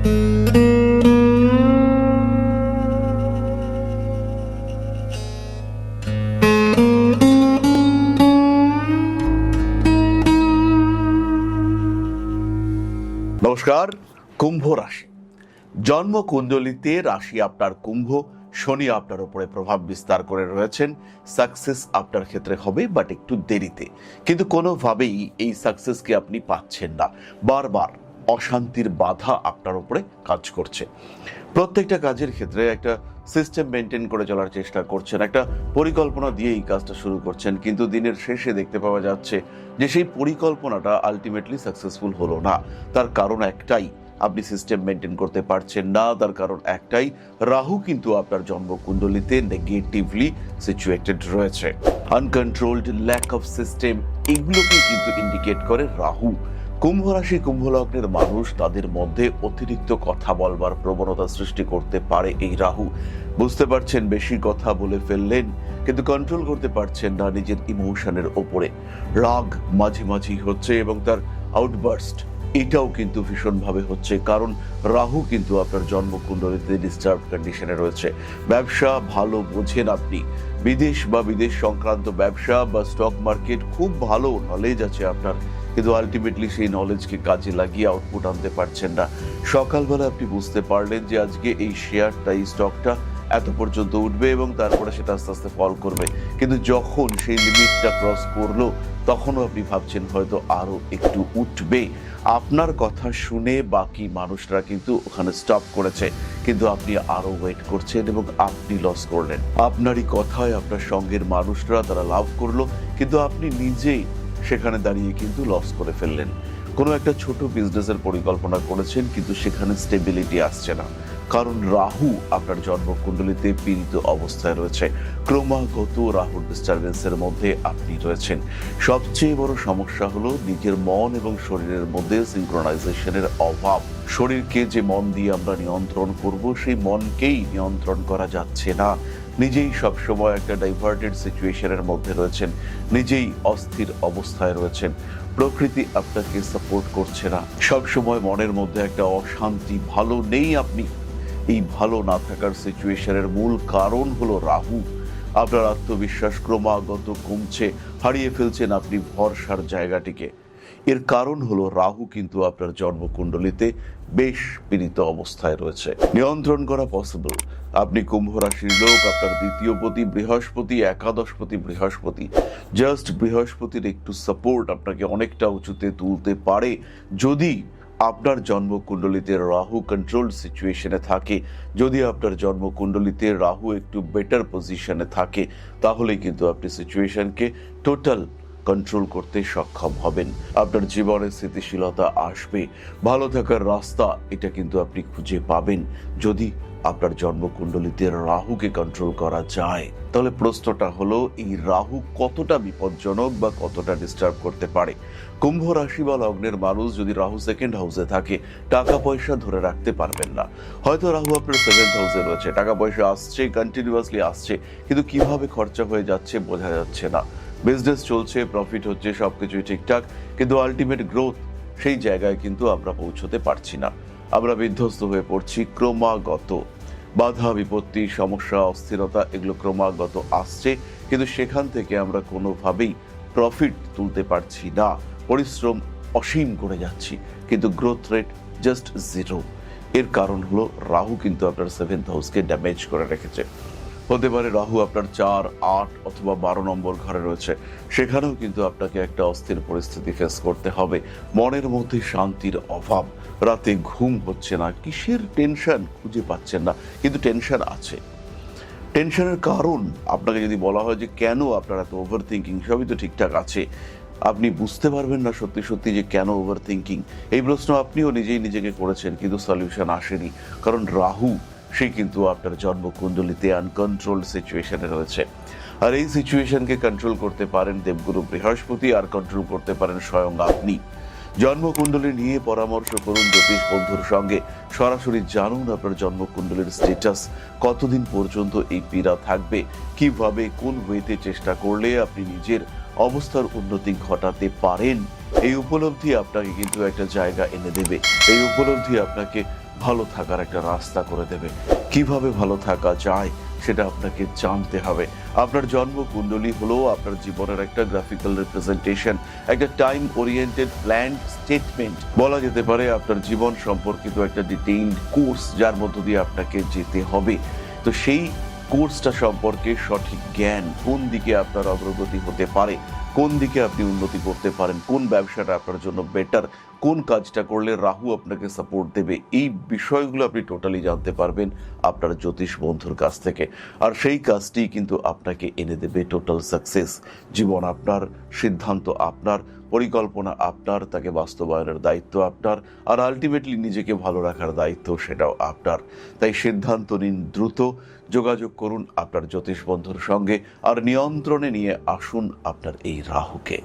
নমস্কার। কুম্ভ রাশি, জন্ম কুণ্ডলিতে রাশি আপনার কুম্ভ, শনি আপনার উপরে প্রভাব বিস্তার করে রয়েছেন। সাকসেস আপনার ক্ষেত্রে হবে, বাট একটু দেরিতে, কিন্তু কোনোভাবেই এই সাকসেসকে আপনি পাচ্ছেন না। বারবার অশান্তির বাধা আপনার উপরে কাজ করছে। প্রত্যেকটা কাজের ক্ষেত্রে একটা সিস্টেম মেনটেন করে চলার চেষ্টা করছেন, একটা পরিকল্পনা দিয়ে এই কাজটা শুরু করছেন, কিন্তু দিনের শেষে দেখতে পাওয়া যাচ্ছে যে সেই পরিকল্পনাটা আলটিমেটলি সাকসেসফুল হলো না। তার কারণ একটাই, আপনি সিস্টেম মেনটেন করতে পারছেন না। তার কারণ একটাই, রাহু কিন্তু আপনার জন্মকুণ্ডলিতে নেগেটিভলি সিচুয়েটেড রয়েছে। আনকন্ট্রোলড, ল্যাক অফ সিস্টেম, এগুলোকে কিন্তু ইন্ডিকেট করে রাহু। কুম্ভ রাশি, কুম্ভ লগ্নের মানুষ, তাদের মধ্যে অতিরিক্ত কথা বলবার প্রবণতা সৃষ্টি করতে পারে এই রাহু। বুঝতে পারছেন বেশি কথা বলে ফেললেন, কিন্তু কন্ট্রোল করতে পারছেন না নিজের ইমোশনের ওপরে। রাগ মাঝে মাঝেই হচ্ছে এবং তার আউটবার্স্ট এটাও কিন্তু ভীষণভাবে হচ্ছে, কারণ রাহু কিন্তু আপনার জন্মকুণ্ডলিতে ডিস্টার্ব কন্ডিশনে রয়েছে। ব্যবসা ভালো বোঝেন আপনি, বিদেশ বা বিদেশ সংক্রান্ত ব্যবসা বা স্টক মার্কেট খুব ভালো নলেজ আছে আপনার, কিন্তু আলটিমেটলি সেই নলেজকে কাজে লাগিয়ে আউটপুট আনতে পারছেন না। সকালবেলা আপনি বুঝতে পারলেন যে আজকে এই শেয়ারটা, এই স্টকটা এত পর্যন্ত উঠবে এবং তারপরে সেটা আস্তে আস্তে ফল করবে, কিন্তু যখন সেই লিমিটটা ক্রস করলো তখনও আপনি ভাবছেন হয়তো আরো একটু উঠবে। আপনার কথা শুনে বাকি মানুষরা কিন্তু ওখানে স্টপ করেছে, কিন্তু আপনি আরো ওয়েট করছেন এবং আপনি লস করলেন। আপনারই কথায় আপনার সঙ্গের মানুষরা তারা লাভ করলো, কিন্তু আপনি নিজেই সেখানে দাঁড়িয়ে কিন্তু লস করে ফেললেন। কোনো একটা ছোট বিজনেসের পরিকল্পনা করেছেন, কিন্তু সেখানে স্টেবিলিটি আসছে না, কারণ রাহু আপনার জন্মকুণ্ডলিতে পীড়িত অবস্থায় রয়েছে। ক্রমাগত রাহুর ডিস্টারবেন্সের মধ্যে আপনি রয়েছেন। সবচেয়ে বড় সমস্যা হলো নিজের মন এবং শরীরের মধ্যে সিনক্রোনাইজেশনের অভাব। শরীরকে যে মন দিয়ে আমরা নিয়ন্ত্রণ করব, সেই মনকেই নিয়ন্ত্রণ করা যাচ্ছে না। নিজেই সবসময় একটা ডাইভার্টেড সিচুয়েশনের মধ্যে রয়েছেন, নিজেই অস্থির অবস্থায় রয়েছেন। প্রকৃতি আপনাকে সাপোর্ট করছে না, সবসময় মনের মধ্যে একটা অশান্তি, ভালো নেই আপনি। এই ভালো না থাকার সিচুয়েশনের মূল কারণ হলো রাহু। আপনার আত্মবিশ্বাস ক্রমাগত কমছে, হারিয়ে ফেলছেন আপনি ভরসার জায়গাটিকে। এর কারণ হলো রাহু কিন্তু আপনার জন্মকুণ্ডলিতে বেশ পীড়িত অবস্থায় রয়েছে। নিয়ন্ত্রণ করা পসিবল। আপনি কুম্ভ রাশির লোক, আপনার দ্বিতীয় পতি বৃহস্পতি, একাদশপতি বৃহস্পতি। জাস্ট বৃহস্পতির একটু সাপোর্ট আপনাকে অনেকটা উঁচুতে তুলতে পারে। যদি আপনার জন্মকুণ্ডলিতে রাহু কন্ট্রোল সিচুয়েশনে থাকে, যদি আপনার জন্মকুণ্ডলিতে রাহু একটু বেটার পজিশনে থাকে, তাহলে কিন্তু আপনি সিচুয়েশনকে টোটাল কন্ট্রোল করতে সক্ষম হবেন। আপনার জীবনে স্থিতিশীলতা আসবে, ভালো থাকার রাস্তা এটা কিন্তু আপনি খুঁজে পাবেন যদি আপনার জন্মকুণ্ডলিতে রাহুকে কন্ট্রোল করা যায়। তাহলে প্রশ্নটা হলো, এই রাহু কতটা বিপজ্জনক বা কতটা ডিস্টার্ব করতে পারে? কুম্ভ রাশি বা লগ্নের মানুষ যদি রাহু সেকেন্ড হাউসে থাকে, টাকা পয়সা ধরে রাখতে পারবেন না। হয়তো রাহু আপনার সেভেন্থ হাউসে রয়েছে, টাকা পয়সা আসছে, কন্টিনিউয়াসলি আসছে, কিন্তু কিভাবে খরচা হয়ে যাচ্ছে বোঝা যাচ্ছে না। বিজনেস চলছে, প্রফিট হচ্ছে, সবকিছুই ঠিকঠাক, কিন্তু আলটিমেট গ্রোথ সেই জায়গায় কিন্তু আমরা পৌঁছতে পারছি না। আমরা বিধ্বস্ত হয়ে পড়ছি। ক্রমাগত বাধা বিপত্তি, সমস্যা, অস্থিরতা এগুলো ক্রমাগত আসছে, কিন্তু সেখান থেকে আমরা কোনোভাবেই প্রফিট তুলতে পারছি না। পরিশ্রম অসীম করে যাচ্ছি, কিন্তু গ্রোথ রেট জাস্ট জিরো। এর কারণ হলো রাহু কিন্তু আপনার সেভেন্থ হাউসকে ড্যামেজ করে রেখেছে। হতে পারে রাহু আপনার 4, 8 অথবা 12 নম্বর ঘরে রয়েছে, সেখানেও কিন্তু আপনাকে একটা অস্থির পরিস্থিতি ফেস করতে হবে। মনের মধ্যে শান্তির অভাব, রাতে ঘুম হচ্ছে না, কিসের টেনশন খুঁজে পাচ্ছেন না, কিন্তু টেনশন আছে। টেনশনের কারণ আপনাকে যদি বলা হয় যে কেন আপনার এত ওভার থিঙ্কিং, সবই তো ঠিকঠাক আছে, আপনি বুঝতে পারবেন না সত্যি সত্যি যে কেন ওভার থিঙ্কিং। এই প্রশ্ন আপনিও নিজেই নিজেকে করেছেন, কিন্তু সলিউশন আসেনি, কারণ রাহু সে কিন্তু আপনার জন্মকুণ্ডলিতে আনকন্ট্রোলড সিচুয়েশনে রয়েছে। আর এই সিচুয়েশনকে কন্ট্রোল করতে পারেন দেবগুরু বৃহস্পতি, আর কন্ট্রোল করতে পারেন স্বয়ং আপনি। জন্মকুণ্ডলী নিয়ে পরামর্শ করুন জ্যোতিষ বন্ধুর সঙ্গে, সরাসরি জানুন আপনার জন্মকুণ্ডলীর স্ট্যাটাস, কতদিন পর্যন্ত এই পীড়া থাকবে, কিভাবে কোন ওয়েতে চেষ্টা করলে আপনি নিজের অবস্থার উন্নতি ঘটাতে পারেন। এই উপলব্ধি আপনাকে কিন্তু একটা জায়গা এনে দেবে, এই উপলব্ধি আপনাকে ভালো থাকার একটা রাস্তা করে দেবে। কিভাবে ভালো থাকা যায় সেটা আপনাকে জানতে হবে। আপনার জন্ম কুণ্ডলী হলো আপনার জীবনের একটা গ্রাফিক্যাল রিপ্রেজেন্টেশন, একটা টাইম ওরিয়েন্টেড প্ল্যান স্টেটমেন্ট। বলা যেতে পারে আপনার জীবন সম্পর্কিত একটা ডিটেইলড কোর্স, যার মধ্য দিয়ে আপনাকে যেতে হবে। তো সেই কোর্সটা সম্পর্কে সঠিক জ্ঞান, কোন দিকে আপনার অগ্রগতি হতে পারে, কোন দিকে আপনি উন্নতি করতে পারেন, কোন ব্যবসাটা আপনার জন্য বেটার, কোন কাজটা করলে রাহু আপনাকে সাপোর্ট দেবে, এই বিষয়গুলো আপনি টোটালি জানতে পারবেন আপনার জ্যোতিষ বন্ধুর কাছ থেকে। আর সেই কাজটি কিন্তু আপনাকে এনে দেবে টোটাল সাকসেস। জীবন আপনার, সিদ্ধান্ত আপনার, পরিকল্পনা আপনার, তাকে বাস্তবায়নের দায়িত্ব আপনার, আর আলটিমেটলি নিজেকে ভালো রাখার দায়িত্ব সেটাও আপনার। তাই সিদ্ধান্ত নিন দ্রুত, যোগাযোগ করুন আপনার জ্যোতিষ বন্ধুর সঙ্গে, আর নিয়ন্ত্রণে নিয়ে আসুন আপনার এই রাহুকে।